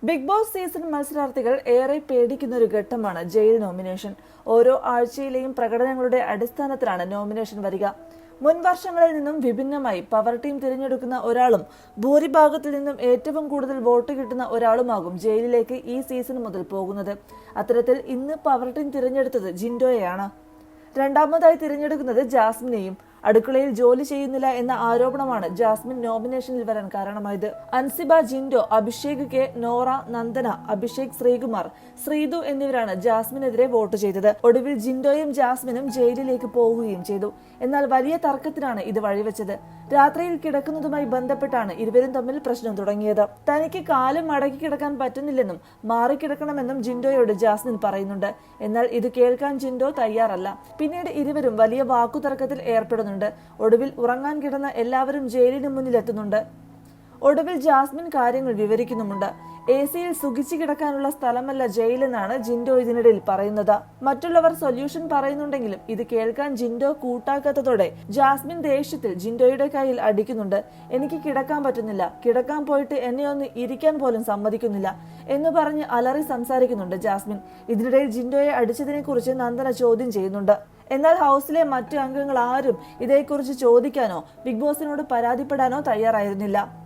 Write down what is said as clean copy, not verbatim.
Big boss season മത്സരാർത്ഥികൾ ഏറെ പേടിക്കുന്ന ഒരു ഘട്ടമാണ് ജയിൽ നോമിനേഷൻ. ഓരോ ആഴ്ചയിലെയും പ്രകടനങ്ങളുടെ അടിസ്ഥാനത്തിലാണ് നോമിനേഷൻ വരിക. മുൻ വർഷങ്ങളിൽ നിന്നും വിഭിന്നമായി പവർ ടീം തിരഞ്ഞെടുക്കുന്ന ഒരാളും ഭൂരിഭാഗത്തിൽ നിന്നും ഏറ്റവും കൂടുതൽ വോട്ട് കിട്ടുന്ന ഒരാളുമാകും ജയിലിലേക്ക് ഈ സീസൺ മുതൽ പോകുന്നത്. അത്തരത്തിൽ ഇന്ന് പവർ ടീം തിരഞ്ഞെടുത്തത് ജിൻഡോയെയാണ്. രണ്ടാമതായി തിരഞ്ഞെടുക്കുന്നത് ജാസ്മിനെയും. അടുക്കളയിൽ ജോലി ചെയ്യുന്നില്ല എന്ന ആരോപണമാണ് ജാസ്മിൻ നോമിനേഷനിൽ വരാൻ കാരണമായത്. അൻസിബ, ജിൻഡോ, അഭിഷേക് കെ, നോറ, നന്ദന, അഭിഷേക്, ശ്രീകുമാർ, ശ്രീതു എന്നിവരാണ് ജാസ്മിനെതിരെ വോട്ട് ചെയ്തത്. ഒടുവിൽ ജിൻഡോയും ജാസ്മിനും ജയിലിലേക്ക് പോവുകയും ചെയ്തു. എന്നാൽ വലിയ തർക്കത്തിനാണ് ഇത് വഴിവെച്ചത്. രാത്രിയിൽ കിടക്കുന്നതുമായി ബന്ധപ്പെട്ടാണ് ഇരുവരും തമ്മിൽ പ്രശ്നം തുടങ്ങിയത്. തനിക്ക് കാലും മടക്കി കിടക്കാൻ പറ്റുന്നില്ലെന്നും മാറിക്കിടക്കണമെന്നും ജിൻഡോയോട് ജാസ്മിൻ പറയുന്നുണ്ട്. എന്നാൽ ഇത് കേൾക്കാൻ ജിൻഡോ തയ്യാറല്ല. പിന്നീട് ഇരുവരും വലിയ വാക്കുതർക്കത്തിൽ ഏർപ്പെടുന്നുണ്ട്. ഒടുവിൽ ഉറങ്ങാൻ കിടന്ന എല്ലാവരും ജയിലിന് മുന്നിലെത്തുന്നുണ്ട്. ഒടുവിൽ ജാസ്മിൻ കാര്യങ്ങൾ വിവരിക്കുന്നുമുണ്ട്. AC-യിൽ സുഖിച്ചു കിടക്കാനുള്ള സ്ഥലമല്ല ജയിലെന്നാണ് ജിൻഡോ ഇതിനിടയിൽ പറയുന്നത്. മറ്റുള്ളവർ സൊല്യൂഷൻ പറയുന്നുണ്ടെങ്കിലും ഇത് കേൾക്കാൻ ജിൻഡോ കൂട്ടാക്കാത്തതോടെ ജാസ്മിൻ ദേഷ്യത്തിൽ ജിൻഡോയുടെ കയ്യിൽ അടിക്കുന്നുണ്ട്. എനിക്ക് കിടക്കാൻ പറ്റുന്നില്ല, കിടക്കാൻ പോയിട്ട് എന്നെ ഒന്ന് ഇരിക്കാൻ പോലും സമ്മതിക്കുന്നില്ല എന്ന് പറഞ്ഞ് അലറി സംസാരിക്കുന്നുണ്ട് ജാസ്മിൻ. ഇതിനിടയിൽ ജിൻഡോയെ അടിച്ചതിനെ കുറിച്ച് നന്ദന ചോദ്യം ചെയ്യുന്നുണ്ട്. എന്നാൽ ഹൗസിലെ മറ്റു അംഗങ്ങൾ ആരും ഇതേക്കുറിച്ച് ചോദിക്കാനോ ബിഗ് ബോസിനോട് പരാതിപ്പെടാനോ തയ്യാറായിരുന്നില്ല.